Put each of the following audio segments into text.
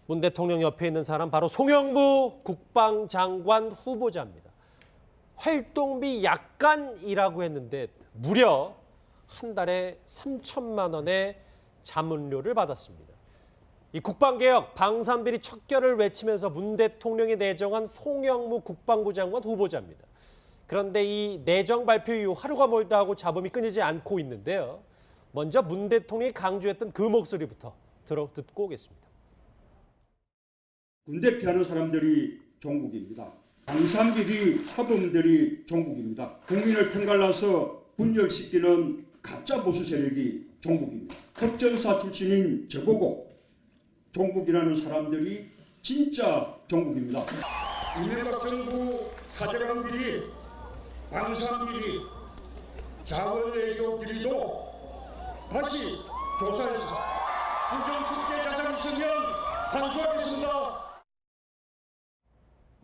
문 대통령 옆에 있는 사람 바로 송영무 국방장관 후보자입니다. 활동비 약간이라고 했는데 무려 한 달에 3천만 원의 자문료를 받았습니다. 이 국방개혁, 방산비리 척결을 외치면서 문 대통령이 내정한 송영무 국방부 장관 후보자입니다. 그런데 이 내정 발표 이후 하루가 멀다 하고 잡음이 끊이지 않고 있는데요. 먼저 문 대통령이 강조했던 그 목소리부터 듣고 오겠습니다. 군대 피하는 사람들이 종국입니다. 방산비리 사범들이 종국입니다. 국민을 편갈라서 분열시키는 가짜 보수 세력이 종국입니다. 급전사 출신인 저보고 종국이라는 사람들이 진짜 종국입니다. 이명박 정부 사대강 비리, 방산비리, 자원외교 비리도 다시 조사해서 부정축제 자산 있으면 반수하겠습니다.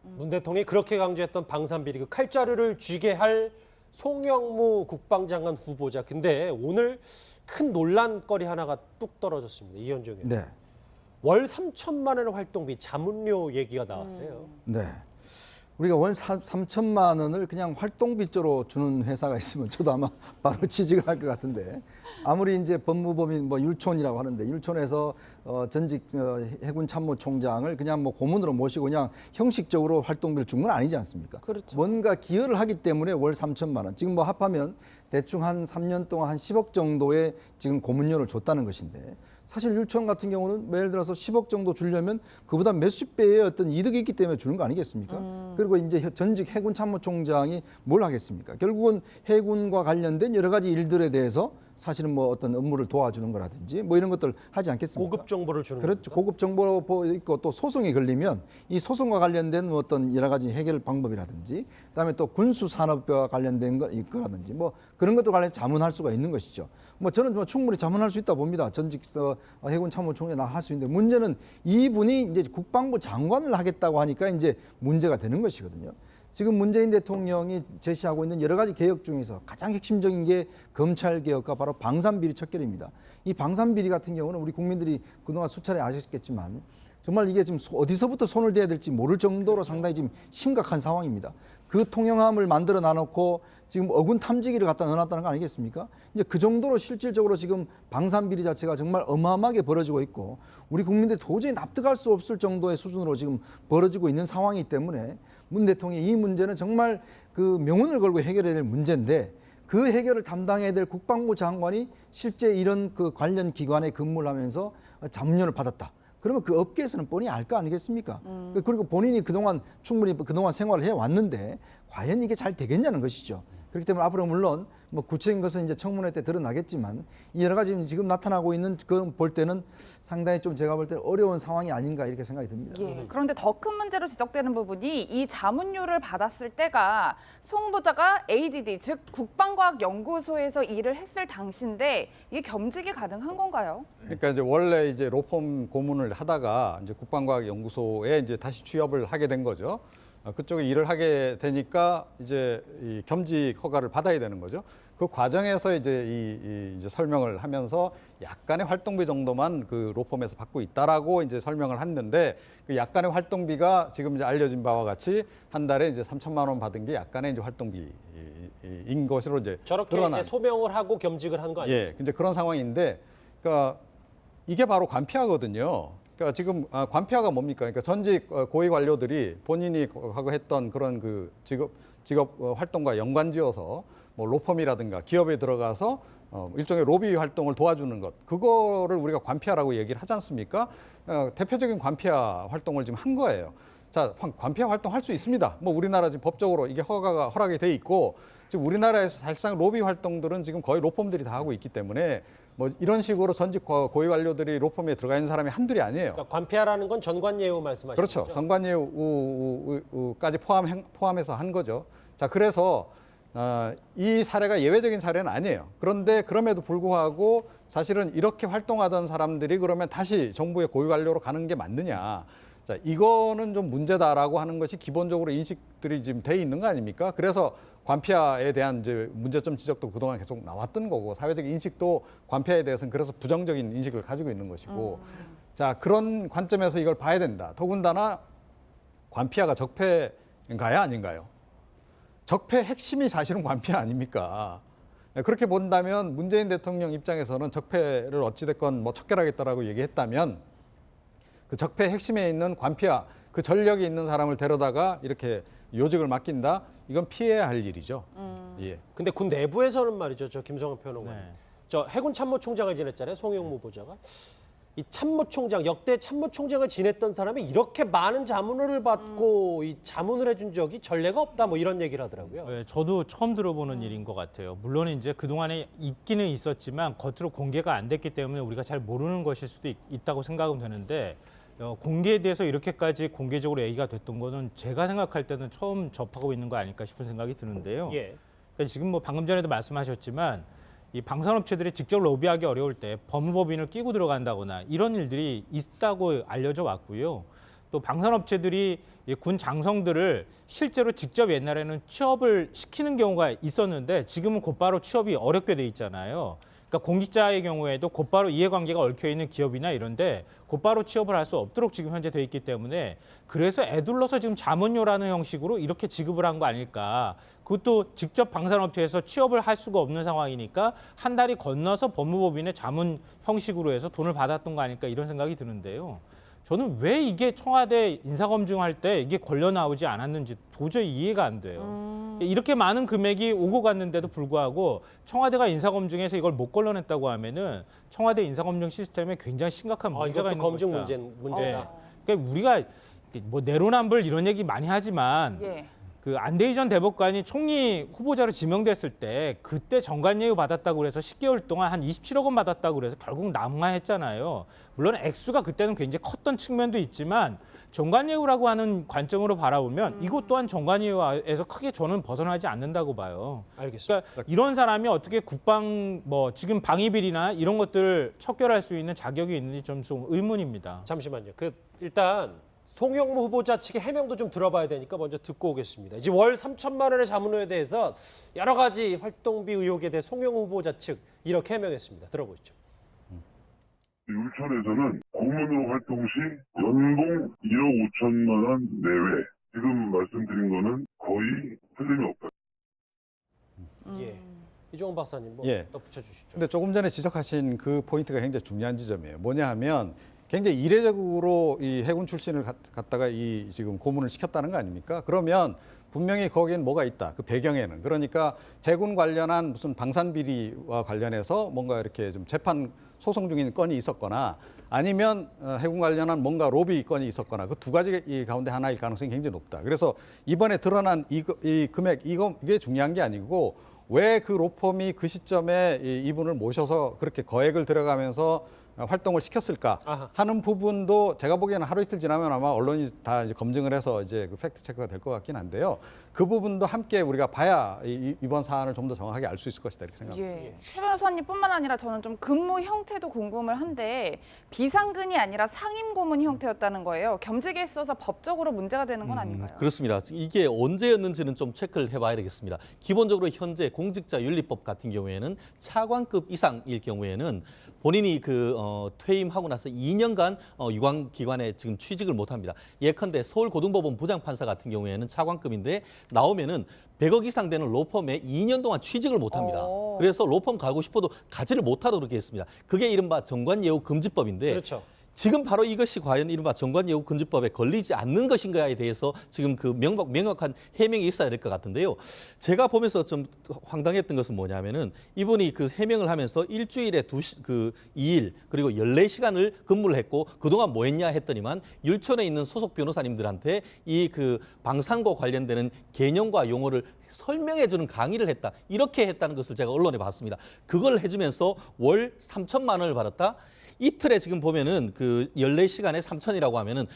문 대통령이 그렇게 강조했던 방산비리, 그 칼자루를 쥐게 할 송영무 국방장관 후보자. 근데 오늘 큰 논란거리 하나가 뚝 떨어졌습니다. 이현정 의원. 네. 월 3천만 원의 활동비, 자문료 얘기가 나왔어요. 네. 우리가 월 3천만 원을 그냥 활동비조로 주는 회사가 있으면 저도 아마 바로 취직을 할 것 같은데, 아무리 이제 법무법인 뭐 율촌이라고 하는데 율촌에서 전직 해군 참모총장을 그냥 뭐 고문으로 모시고 그냥 형식적으로 활동비를 준 건 아니지 않습니까? 그렇죠. 뭔가 기여를 하기 때문에 월 3천만 원. 지금 뭐 합하면 대충 한 3년 동안 한 10억 정도의 지금 고문료를 줬다는 것인데, 사실 율촌 같은 경우는 예를 들어서 10억 정도 주려면 그보다 몇십 배의 어떤 이득이 있기 때문에 주는 거 아니겠습니까? 그리고 이제 전직 해군 참모총장이 뭘 하겠습니까? 결국은 해군과 관련된 여러 가지 일들에 대해서 사실은 뭐 어떤 업무를 도와주는 거라든지 뭐 이런 것들 하지 않겠습니까? 고급 정보를 주는 그렇죠. 겁니까? 고급 정보 있고 또 소송이 걸리면 이 소송과 관련된 어떤 여러 가지 해결 방법이라든지, 그다음에 또 군수 산업과 관련된 거라든지 뭐 그런 것도 관련해서 자문할 수가 있는 것이죠. 뭐 저는 뭐 충분히 자문할 수 있다 봅니다. 전직 해군 참모총장이 할 수 있는데, 문제는 이분이 이제 국방부 장관을 하겠다고 하니까 이제 문제가 되는 것이거든요. 지금 문재인 대통령이 제시하고 있는 여러 가지 개혁 중에서 가장 핵심적인 게 검찰 개혁과 바로 방산비리 척결입니다. 이 방산비리 같은 경우는 우리 국민들이 그동안 수차례 아셨겠지만 정말 이게 지금 어디서부터 손을 대야 될지 모를 정도로 상당히 지금 심각한 상황입니다. 그 통영함을 만들어 놔놓고 지금 어군 탐지기를 갖다 넣어놨다는 거 아니겠습니까? 이제 그 정도로 실질적으로 지금 방산비리 자체가 정말 어마어마하게 벌어지고 있고, 우리 국민들이 도저히 납득할 수 없을 정도의 수준으로 지금 벌어지고 있는 상황이기 때문에 문 대통령이 이 문제는 정말 그 명운을 걸고 해결해야 될 문제인데, 그 해결을 담당해야 될 국방부 장관이 실제 이런 그 관련 기관에 근무를 하면서 자문료를 받았다. 그러면 그 업계에서는 뻔히 알 거 아니겠습니까? 그리고 본인이 그동안 충분히 그동안 생활을 해왔는데 과연 이게 잘 되겠냐는 것이죠. 그렇기 때문에 앞으로 물론 뭐 구체적인 것은 이제 청문회 때 드러나겠지만, 이 여러 가지 지금 나타나고 있는 그 볼 때는 상당히 좀 제가 볼 때는 어려운 상황이 아닌가 이렇게 생각이 듭니다. 예, 그런데 더 큰 문제로 지적되는 부분이 이 자문료를 받았을 때가 송 후보자가 ADD, 즉 국방과학연구소에서 일을 했을 당시인데 이게 겸직이 가능한 건가요? 그러니까 이제 원래 이제 로펌 고문을 하다가 이제 국방과학연구소에 이제 다시 취업을 하게 된 거죠. 그쪽에 일을 하게 되니까 이제 이 겸직 허가를 받아야 되는 거죠. 그 과정에서 이제 이제 설명을 하면서 약간의 활동비 정도만 그 로펌에서 받고 있다라고 이제 설명을 했는데, 그 약간의 활동비가 지금 이제 알려진 바와 같이 한 달에 이제 3천만 원 받은 게 약간의 이제 활동비인 것으로 이제 저렇게 드러난. 이제 소명을 하고 겸직을 한 거 아니에요? 예, 이제 그런 상황인데, 그러니까 이게 바로 관피하거든요. 그러니까 지금 관피아가 뭡니까? 그러니까 전직 고위 관료들이 본인이 하고 했던 그런 그 직업 활동과 연관지어서 뭐 로펌이라든가 기업에 들어가서 일종의 로비 활동을 도와주는 것, 그거를 우리가 관피아라고 얘기를 하지 않습니까? 대표적인 관피아 활동을 지금 한 거예요. 자, 관피아 활동 할 수 있습니다. 뭐 우리나라 지금 법적으로 이게 허락이 돼 있고, 지금 우리나라에서 사실상 로비 활동들은 지금 거의 로펌들이 다 하고 있기 때문에 뭐 이런 식으로 전직 고위 관료들이 로펌에 들어가 있는 사람이 한둘이 아니에요. 그러니까 관피아라는 건 전관예우 말씀하시는 그렇죠. 거죠? 전관예우까지 포함해서 한 거죠. 자, 그래서 이 사례가 예외적인 사례는 아니에요. 그런데 그럼에도 불구하고 사실은 이렇게 활동하던 사람들이 그러면 다시 정부의 고위 관료로 가는 게 맞느냐. 자, 이거는 좀 문제다라고 하는 것이 기본적으로 인식들이 지금 돼 있는 거 아닙니까? 그래서 관피아에 대한 이제 문제점 지적도 그동안 계속 나왔던 거고, 사회적 인식도 관피아에 대해서는 그래서 부정적인 인식을 가지고 있는 것이고, 자, 그런 관점에서 이걸 봐야 된다. 더군다나 관피아가 적폐인가요, 아닌가요? 적폐 핵심이 사실은 관피아 아닙니까? 그렇게 본다면 문재인 대통령 입장에서는 적폐를 어찌됐건 뭐 척결하겠다라고 얘기했다면 그 적폐 핵심에 있는 관피아, 그 전력이 있는 사람을 데려다가 이렇게 요직을 맡긴다? 이건 피해야 할 일이죠. 예. 근데 군 내부에서는 말이죠. 저 김성환 평론가님. 네. 저 해군 참모총장을 지냈잖아요. 송영무 후보자가. 이 참모총장, 역대 참모총장을 지냈던 사람이 이렇게 많은 자문을 받고 이 자문을 해준 적이 전례가 없다 뭐 이런 얘기를 하더라고요. 네, 저도 처음 들어보는 일인 것 같아요. 물론 이제 그동안에 있기는 있었지만 겉으로 공개가 안 됐기 때문에 우리가 잘 모르는 것일 수도 있다고 생각은 되는데 공개에 대해서 이렇게까지 공개적으로 얘기가 됐던 거는 제가 생각할 때는 처음 접하고 있는 거 아닐까 싶은 생각이 드는데요. 예. 그러니까 지금 뭐 방금 전에도 말씀하셨지만 이 방산업체들이 직접 로비하기 어려울 때 법무법인을 끼고 들어간다거나 이런 일들이 있다고 알려져 왔고요. 또 방산업체들이 이 군 장성들을 실제로 직접 옛날에는 취업을 시키는 경우가 있었는데 지금은 곧바로 취업이 어렵게 돼 있잖아요. 그러니까 공직자의 경우에도 곧바로 이해관계가 얽혀있는 기업이나 이런데 곧바로 취업을 할 수 없도록 지금 현재 돼 있기 때문에 그래서 애둘러서 지금 자문료라는 형식으로 이렇게 지급을 한 거 아닐까. 그것도 직접 방산업체에서 취업을 할 수가 없는 상황이니까 한 달이 건너서 법무법인의 자문 형식으로 해서 돈을 받았던 거 아닐까 이런 생각이 드는데요. 저는 왜 이게 청와대 인사검증할 때 이게 걸려 나오지 않았는지 도저히 이해가 안 돼요. 이렇게 많은 금액이 오고 갔는데도 불구하고 청와대가 인사검증에서 이걸 못 걸러냈다고 하면은 청와대 인사검증 시스템에 굉장히 심각한 문제가 이것도 있는 검증 것이다. 문제다. 그러니까 우리가 뭐 내로남불 이런 얘기 많이 하지만 예. 그 안대희 전 대법관이 총리 후보자로 지명됐을 때 그때 정관예우 받았다고 그래서 10개월 동안 한 27억 원 받았다고 그래서 결국 낙마했잖아요. 물론 액수가 그때는 굉장히 컸던 측면도 있지만 정관예우라고 하는 관점으로 바라보면 이것 또한 정관예우에서 크게 저는 벗어나지 않는다고 봐요. 알겠습니다. 그러니까 이런 사람이 어떻게 국방 뭐 지금 방위비리나 이런 것들을 척결할 수 있는 자격이 있는지 좀 의문입니다. 잠시만요. 일단 송영무 후보자 측의 해명도 좀 들어봐야 되니까 먼저 듣고 오겠습니다. 이제 월 3천만 원의 자문료에 대해서 여러 가지 활동비 의혹에 대해 송영무 후보자 측 이렇게 해명했습니다. 들어보시죠. 율천에서는 고문으로 활동 시 연봉 1억 5천만 원 내외. 지금 말씀드린 거는 거의 틀림이 없다. 예. 이종훈 박사님 뭐 예. 덧붙여 주시죠. 근데 조금 전에 지적하신 그 포인트가 굉장히 중요한 지점이에요. 뭐냐 하면 굉장히 이례적으로 이 해군 출신을 갖다가 이 지금 고문을 시켰다는 거 아닙니까? 그러면 분명히 거기엔 뭐가 있다. 그 배경에는. 그러니까 해군 관련한 무슨 방산 비리와 관련해서 뭔가 이렇게 좀 재판 소송 중인 건이 있었거나 아니면 해군 관련한 뭔가 로비 건이 있었거나 그 두 가지 이 가운데 하나일 가능성이 굉장히 높다. 그래서 이번에 드러난 이 금액 이게 중요한 게 아니고 왜 그 로펌이 그 시점에 이분을 모셔서 그렇게 거액을 들어가면서 활동을 시켰을까 아하. 하는 부분도 제가 보기에는 하루 이틀 지나면 아마 언론이 다 이제 검증을 해서 이제 그 팩트 체크가 될 것 같긴 한데요. 그 부분도 함께 우리가 봐야 이번 사안을 좀 더 정확하게 알 수 있을 것이다 이렇게 생각합니다. 예. 최 변호사님뿐만 아니라 저는 좀 근무 형태도 궁금을 한데 비상근이 아니라 상임고문 형태였다는 거예요. 겸직에 있어서 법적으로 문제가 되는 건 아닌가요? 그렇습니다. 이게 언제였는지는 좀 체크를 해봐야 되겠습니다. 기본적으로 현재 공직자윤리법 같은 경우에는 차관급 이상일 경우에는 본인이 퇴임하고 나서 2년간 유관기관에 지금 취직을 못합니다. 예컨대 서울고등법원 부장판사 같은 경우에는 차관급인데 나오면은 100억 이상 되는 로펌에 2년 동안 취직을 못합니다. 그래서 로펌 가고 싶어도 가지를 못하도록 그렇게 했습니다. 그게 이른바 정관예우금지법인데 그렇죠. 지금 바로 이것이 과연 이른바 정관예우금지법에 걸리지 않는 것인가에 대해서 지금 그 명확한 해명이 있어야 될 것 같은데요. 제가 보면서 좀 황당했던 것은 뭐냐면은 이분이 그 해명을 하면서 일주일에 2일 그리고 14시간을 근무를 했고 그동안 뭐 했냐 했더니만 율촌에 있는 소속 변호사님들한테 이 그 방산과 관련되는 개념과 용어를 설명해 주는 강의를 했다. 이렇게 했다는 것을 제가 언론에 봤습니다. 그걸 해주면서 월 3천만 원을 받았다. 이틀에 지금 보면은 그 14시간에 3천이라고 하면은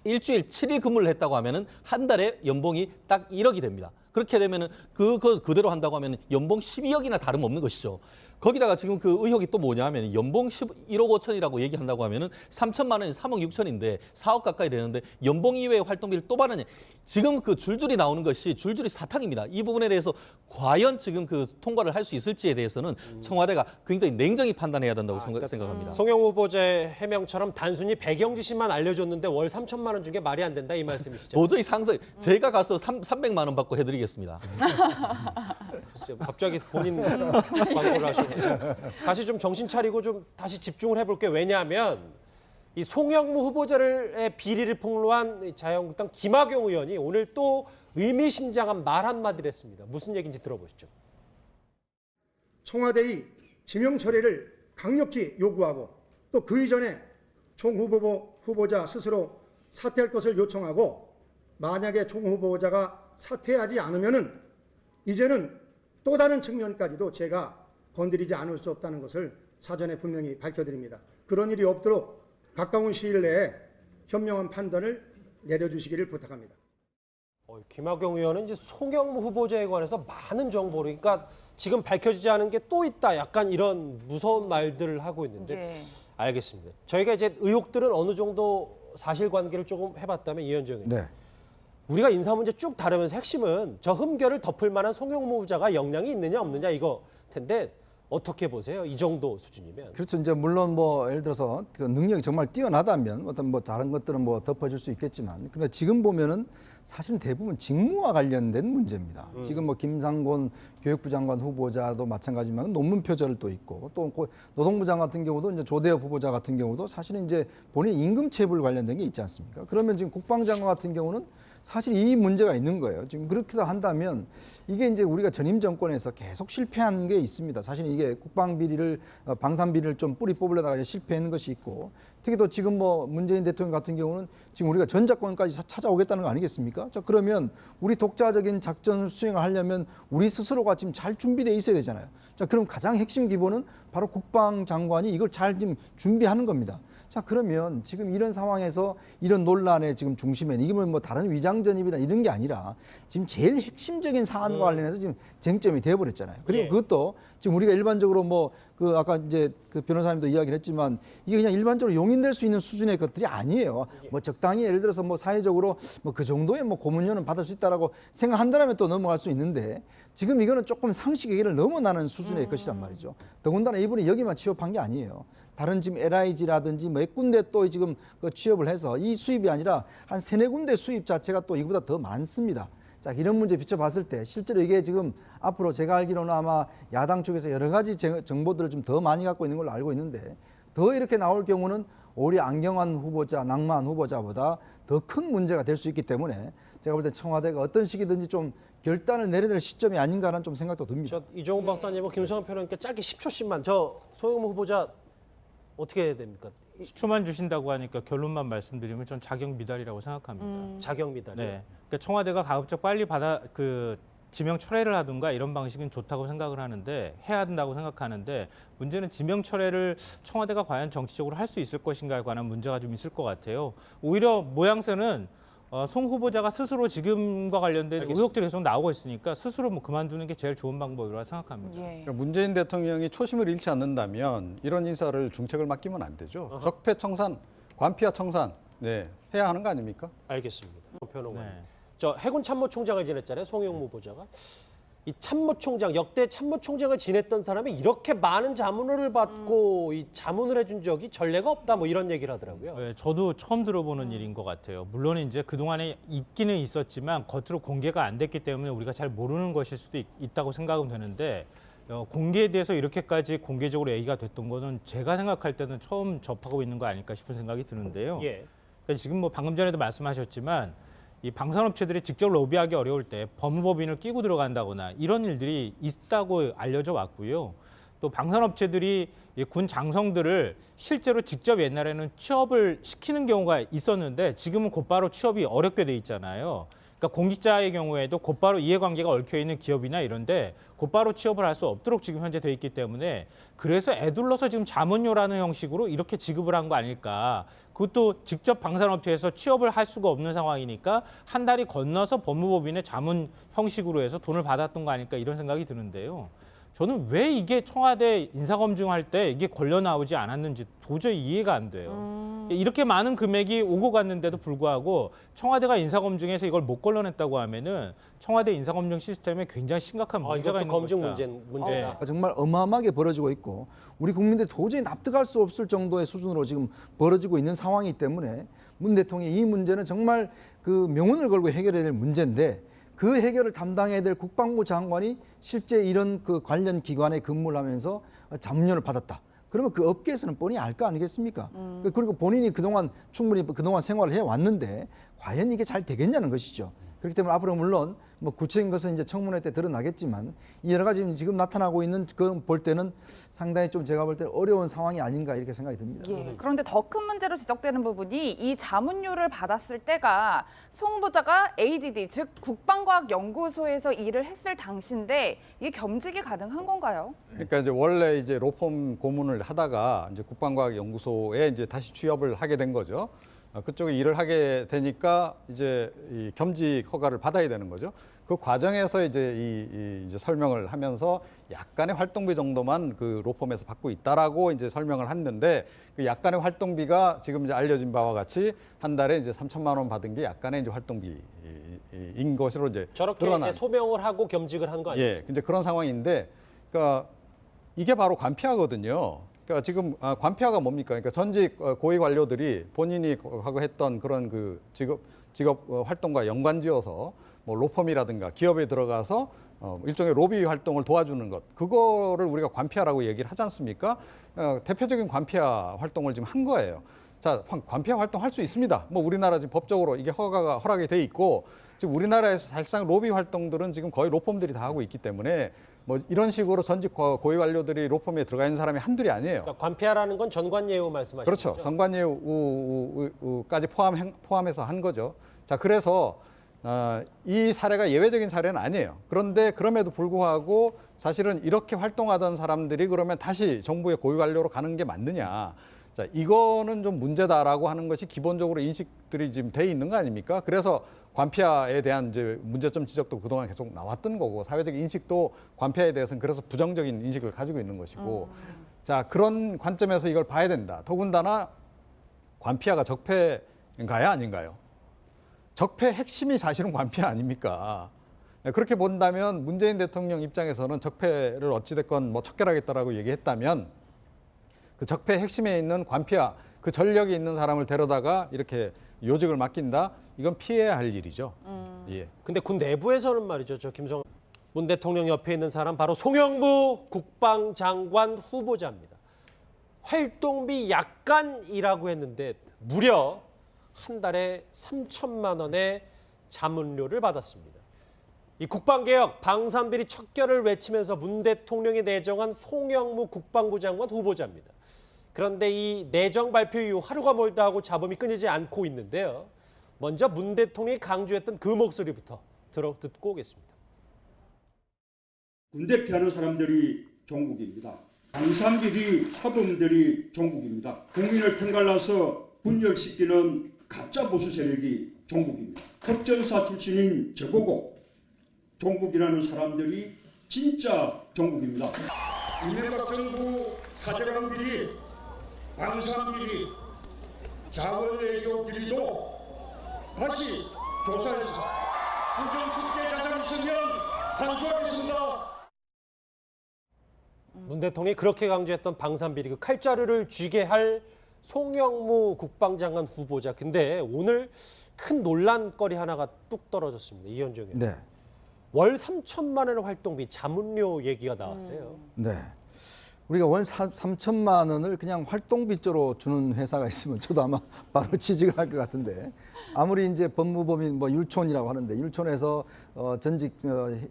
일주일 7일 근무를 했다고 하면은 한 달에 연봉이 딱 1억이 됩니다. 그렇게 되면은 그대로 한다고 하면은 연봉 12억이나 다름없는 것이죠. 거기다가 지금 그 의혹이 또 뭐냐면 연봉 1억 5천이라고 얘기한다고 하면은 3천만 원이 3억 6천인데 4억 가까이 되는데 연봉 이외의 활동비를 또 받느냐. 지금 그 줄줄이 나오는 것이 줄줄이 사탕입니다. 이 부분에 대해서 과연 지금 그 통과를 할 수 있을지에 대해서는 청와대가 굉장히 냉정히 판단해야 된다고 생각합니다. 송영 후보자의 해명처럼 단순히 배경지시만 알려줬는데 월 3천만 원 준 게 말이 안 된다 이 말씀이시죠? 도저히 상상 제가 가서 300만 원 받고 해드리겠습니다. 글쎄요, 갑자기 본인 광고를 하시네요. 다시 좀 정신 차리고 좀 다시 집중을 해볼게요. 왜냐하면 이 송영무 후보자의 비리를 폭로한 자유한국당 김학용 의원이 오늘 또 의미심장한 말 한마디를 했습니다. 무슨 얘기인지 들어보시죠. 청와대의 지명 철회를 강력히 요구하고 또 그 이전에 총 후보자 스스로 사퇴할 것을 요청하고 만약에 총 후보자가 사퇴하지 않으면은 이제는 또 다른 측면까지도 제가 건드리지 않을 수 없다는 것을 사전에 분명히 밝혀드립니다. 그런 일이 없도록 가까운 시일 내에 현명한 판단을 내려주시기를 부탁합니다. 김학용 의원은 이제 송영무 후보자에 관해서 많은 정보를, 그러니까 지금 밝혀지지 않은 게 또 있다, 약간 이런 무서운 말들을 하고 있는데 예. 알겠습니다. 저희가 이제 의혹들은 어느 정도 사실관계를 조금 해봤다면 이현정 의원. 네. 우리가 인사 문제 쭉 다루면서 핵심은 저 흠결을 덮을 만한 송영무 후보자가 역량이 있느냐 없느냐 이거 텐데 어떻게 보세요? 이 정도 수준이면. 그렇죠. 이제 물론 뭐 예를 들어서 그 능력이 정말 뛰어나다면 어떤 뭐 다른 것들은 뭐 덮어줄 수 있겠지만, 근데 지금 보면은 사실은 대부분 직무와 관련된 문제입니다. 지금 뭐 김상곤 교육부 장관 후보자도 마찬가지지만 논문 표절을 또 있고, 또 노동부 장관 같은 경우도 이제 조대엽 후보자 같은 경우도 사실은 이제 본인 임금 체불 관련된 게 있지 않습니까? 그러면 지금 국방장관 같은 경우는 사실 이 문제가 있는 거예요. 지금 그렇게 한다면 이게 이제 우리가 전임 정권에서 계속 실패한 게 있습니다. 사실 이게 국방 비리를, 방산 비리를 좀 뿌리 뽑으려다가 실패한 것이 있고, 특히 또 지금 뭐 문재인 대통령 같은 경우는 지금 우리가 전작권까지 찾아오겠다는 거 아니겠습니까? 자, 그러면 우리 독자적인 작전을 수행을 하려면 우리 스스로가 지금 잘 준비되어 있어야 되잖아요. 자, 그럼 가장 핵심 기본은 바로 국방장관이 이걸 잘 지금 준비하는 겁니다. 자, 그러면 지금 이런 상황에서 이런 논란의 지금 중심에 이게 뭐 다른 위장 전입이나 이런 게 아니라 지금 제일 핵심적인 사안과 관련해서 지금 쟁점이 되어버렸잖아요. 그리고 예. 그것도 지금 우리가 일반적으로 뭐 그 아까 이제 그 변호사님도 이야기를 했지만 이게 그냥 일반적으로 용인될 수 있는 수준의 것들이 아니에요. 뭐 적당히 예를 들어서 뭐 사회적으로 뭐 그 정도의 뭐 고문료는 받을 수 있다라고 생각한다면 또 넘어갈 수 있는데 지금 이거는 조금 상식의 넘어나는 수준의 것이란 말이죠. 더군다나 이분이 여기만 취업한 게 아니에요. 다른 지금 LIG라든지 몇 군데 또 지금 그 취업을 해서 이 수입이 아니라 한 3-4군데 수입 자체가 또 이거보다 더 많습니다. 자, 이런 문제 비춰봤을 때 실제로 이게 지금 앞으로 제가 알기로는 아마 야당 쪽에서 여러 가지 정보들을 좀 더 많이 갖고 있는 걸로 알고 있는데 더 이렇게 나올 경우는 오히려 안경환 후보자, 낭만 후보자보다 더 큰 문제가 될 수 있기 때문에 제가 볼 때 청와대가 어떤 식이든지 좀 결단을 내려야 될 시점이 아닌가라는 좀 생각도 듭니다. 저 이종훈 박사님과 김성환 평론가께 짧게 10초씩만 저 송영무 후보자 어떻게 해야 됩니까? 10초만 주신다고 하니까 결론만 말씀드리면 전 자격 미달이라고 생각합니다. 자격 미달이요? 네. 그러니까 청와대가 가급적 빨리 지명 철회를 하든가 이런 방식은 좋다고 생각을 하는데 해야 된다고 생각하는데 문제는 지명 철회를 청와대가 과연 정치적으로 할 수 있을 것인가에 관한 문제가 좀 있을 것 같아요. 오히려 모양새는 송 후보자가 스스로 지금과 관련된 의혹들이 계속 나오고 있으니까 스스로 뭐 그만두는 게 제일 좋은 방법이라고 생각합니다. 예. 그러니까 문재인 대통령이 초심을 잃지 않는다면 이런 인사를 중책을 맡기면 안 되죠. 적폐청산, 관피와 청산 해야 하는 거 아닙니까? 알겠습니다. 변호관. 네. 저 해군 참모총장을 지냈잖아요. 송영무 후보자가. 이 참모총장, 역대 참모총장을 지냈던 사람이 이렇게 많은 자문을 받고 이 자문을 해준 적이 전례가 없다 뭐 이런 얘기를 하더라고요. 네, 저도 처음 들어보는 일인 것 같아요. 물론 이제 그동안에 있기는 있었지만 겉으로 공개가 안 됐기 때문에 우리가 잘 모르는 것일 수도 있다고 생각은 되는데 공개에 대해서 이렇게까지 공개적으로 얘기가 됐던 거는 제가 생각할 때는 처음 접하고 있는 거 아닐까 싶은 생각이 드는데요. 예. 그러니까 지금 뭐 방금 전에도 말씀하셨지만 이 방산업체들이 직접 로비하기 어려울 때 법무법인을 끼고 들어간다거나 이런 일들이 있다고 알려져 왔고요. 또 방산업체들이 이 군 장성들을 실제로 직접 옛날에는 취업을 시키는 경우가 있었는데 지금은 곧바로 취업이 어렵게 돼 있잖아요. 그러니까 공직자의 경우에도 곧바로 이해관계가 얽혀 있는 기업이나 이런데 곧바로 취업을 할 수 없도록 지금 현재 돼 있기 때문에 그래서 애둘러서 지금 자문료라는 형식으로 이렇게 지급을 한 거 아닐까. 그것도 직접 방산업체에서 취업을 할 수가 없는 상황이니까 한 달이 건너서 법무법인의 자문 형식으로 해서 돈을 받았던 거 아닐까 이런 생각이 드는데요. 저는 왜 이게 청와대 인사검증할 때 이게 걸려 나오지 않았는지 도저히 이해가 안 돼요. 이렇게 많은 금액이 오고 갔는데도 불구하고 청와대가 인사검증해서 이걸 못 걸러냈다고 하면은 청와대 인사검증 시스템에 굉장히 심각한 문제가 이것도 있는 검증 것이다. 문제다. 정말 어마어마하게 벌어지고 있고 우리 국민들이 도저히 납득할 수 없을 정도의 수준으로 지금 벌어지고 있는 상황이기 때문에 문 대통령이 이 문제는 정말 그 명운을 걸고 해결해야 될 문제인데 그 해결을 담당해야 될 국방부 장관이 실제 이런 그 관련 기관에 근무를 하면서 자문료를 받았다. 그러면 그 업계에서는 뻔히 알 거 아니겠습니까? 그리고 본인이 그동안 충분히 그동안 생활을 해왔는데 과연 이게 잘 되겠냐는 것이죠. 그렇기 때문에 앞으로 물론 뭐 구체적인 것은 이제 청문회 때 드러나겠지만 여러 가지 지금 나타나고 있는 그 볼 때는 상당히 좀 제가 볼 때 어려운 상황이 아닌가 이렇게 생각이 듭니다. 예, 그런데 더 큰 문제로 지적되는 부분이 이 자문료를 받았을 때가 송 후보자가 ADD 즉 국방과학연구소에서 일을 했을 당시인데 이게 겸직이 가능한 건가요? 그러니까 이제 원래 이제 로펌 고문을 하다가 이제 국방과학연구소에 이제 다시 취업을 하게 된 거죠. 그쪽에 일을 하게 되니까 이제 이 겸직 허가를 받아야 되는 거죠. 그 과정에서 이제 이제 설명을 하면서 약간의 활동비 정도만 그 로펌에서 받고 있다라고 이제 설명을 했는데 그 약간의 활동비가 지금 이제 알려진 바와 같이 한 달에 이제 3천만 원 받은 게 약간의 이제 활동비인 것으로 이제 저렇게 드러난. 이제 소명을 하고 겸직을 하는 거 아니에요? 예, 이제 그런 상황인데, 그러니까 이게 바로 관피하거든요. 그러니까 지금 관피하가 뭡니까? 그러니까 전직 고위 관료들이 본인이 하고 했던 그런 그 직업 활동과 연관지어서 뭐 로펌이라든가 기업에 들어가서 일종의 로비 활동을 도와주는 것, 그거를 우리가 관피하라고 얘기를 하지 않습니까? 대표적인 관피하 활동을 지금 한 거예요. 자, 관피하 활동 할 수 있습니다. 뭐 우리나라 지금 법적으로 이게 허락이 돼 있고 지금 우리나라에서 사실상 로비 활동들은 지금 거의 로펌들이 다 하고 있기 때문에 뭐 이런 식으로 전직 고위 관료들이 로펌에 들어가 있는 사람이 한둘이 아니에요. 그러니까 관피하라는 건 전관예우 말씀하시는 그렇죠. 거죠? 전관예우까지 포함해서 한 거죠. 자, 그래서 이 사례가 예외적인 사례는 아니에요. 그런데 그럼에도 불구하고 사실은 이렇게 활동하던 사람들이 그러면 다시 정부의 고위 관료로 가는 게 맞느냐. 자, 이거는 좀 문제다라고 하는 것이 기본적으로 인식들이 지금 돼 있는 거 아닙니까? 그래서 관피하에 대한 이제 문제점 지적도 그동안 계속 나왔던 거고, 사회적 인식도 관피하에 대해서는 그래서 부정적인 인식을 가지고 있는 것이고, 자, 그런 관점에서 이걸 봐야 된다. 더군다나 관피하가 적폐인가요, 아닌가요? 적폐 핵심이 사실은 관피하 아닙니까? 그렇게 본다면 문재인 대통령 입장에서는 적폐를 어찌됐건 뭐 척결하겠다라고 얘기했다면 그 적폐 핵심에 있는 관피하, 그 전력이 있는 사람을 데려다가 이렇게 요직을 맡긴다? 이건 피해야 할 일이죠. 예. 근데 군 내부에서는 말이죠. 저 김성 문 대통령 옆에 있는 사람 바로 송영무 국방장관 후보자입니다. 활동비 약간이라고 했는데 무려 한 달에 3천만 원의 자문료를 받았습니다. 이 국방개혁 방산비리 척결을 외치면서 문 대통령이 내정한 송영무 국방부 장관 후보자입니다. 그런데 이 내정 발표 이후 하루가 멀다 하고 잡음이 끊이지 않고 있는데요. 먼저 문 대통령이 강조했던 그 목소리부터 듣고 오겠습니다. 군대 피하는 사람들이 종국입니다. 방산비리 사범들이 종국입니다. 국민을 편갈라서 분열시키는 가짜 보수 세력이 종국입니다. 법전사 출신인 저보고 종국이라는 사람들이 진짜 종국입니다. 이명박 정부 사대강비리, 방산비리, 자원외교 비리도 다시 조사해서 국정축제 자산 있으면 반수하겠습니다. 문 대통령이 그렇게 강조했던 방산비리 그 칼자루를 쥐게 할 송영무 국방장관 후보자. 근데 오늘 큰 논란거리 하나가 뚝 떨어졌습니다. 이현정 의원. 네. 월 3천만 원의 활동비 자문료 얘기가 나왔어요. 네. 우리가 월 3천만 원을 그냥 활동비조로 주는 회사가 있으면 저도 아마 바로 취직을 할 것 같은데, 아무리 이제 법무법인 뭐 율촌이라고 하는데 율촌에서 전직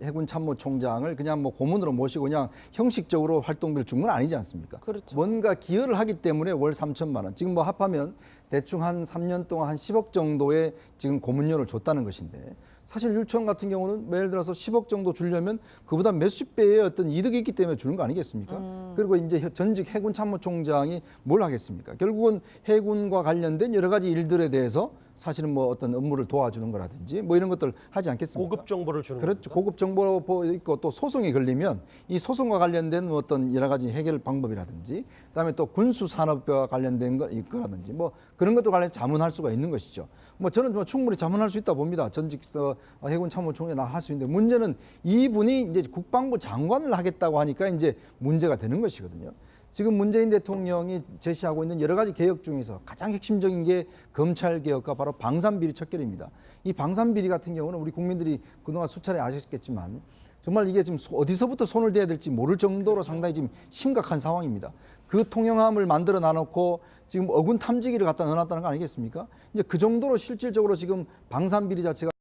해군 참모총장을 그냥 뭐 고문으로 모시고 그냥 형식적으로 활동비를 준 건 아니지 않습니까? 그렇죠. 뭔가 기여를 하기 때문에 월 3천만 원. 지금 뭐 합하면 대충 한 3년 동안 한 10억 정도의 지금 고문료를 줬다는 것인데, 사실 율촌 같은 경우는 예를 들어서 10억 정도 주려면 그보다 몇십 배의 어떤 이득이 있기 때문에 주는 거 아니겠습니까? 그리고 이제 전직 해군 참모총장이 뭘 하겠습니까? 결국은 해군과 관련된 여러 가지 일들에 대해서 사실은 뭐 어떤 업무를 도와주는 거라든지 뭐 이런 것들 하지 않겠습니까? 고급 정보를 주는 그렇죠. 겁니까? 고급 정보 있고 또 소송이 걸리면 이 소송과 관련된 어떤 여러 가지 해결 방법이라든지 그다음에 또 군수 산업과 관련된 거 있거라든지 뭐 그런 것도 관련해서 자문할 수가 있는 것이죠. 뭐 저는 뭐 충분히 자문할 수 있다 봅니다. 전직 해군 참모총장이 할 수 있는데 문제는 이분이 이제 국방부 장관을 하겠다고 하니까 이제 문제가 되는 것이거든요. 지금 문재인 대통령이 제시하고 있는 여러 가지 개혁 중에서 가장 핵심적인 게 검찰 개혁과 바로 방산비리 척결입니다. 이 방산비리 같은 경우는 우리 국민들이 그동안 수차례 아셨겠지만 정말 이게 지금 어디서부터 손을 대야 될지 모를 정도로 상당히 지금 심각한 상황입니다. 그 통영함을 만들어 놔놓고 지금 어군 탐지기를 갖다 넣어놨다는 거 아니겠습니까? 이제 그 정도로 실질적으로 지금 방산비리 자체가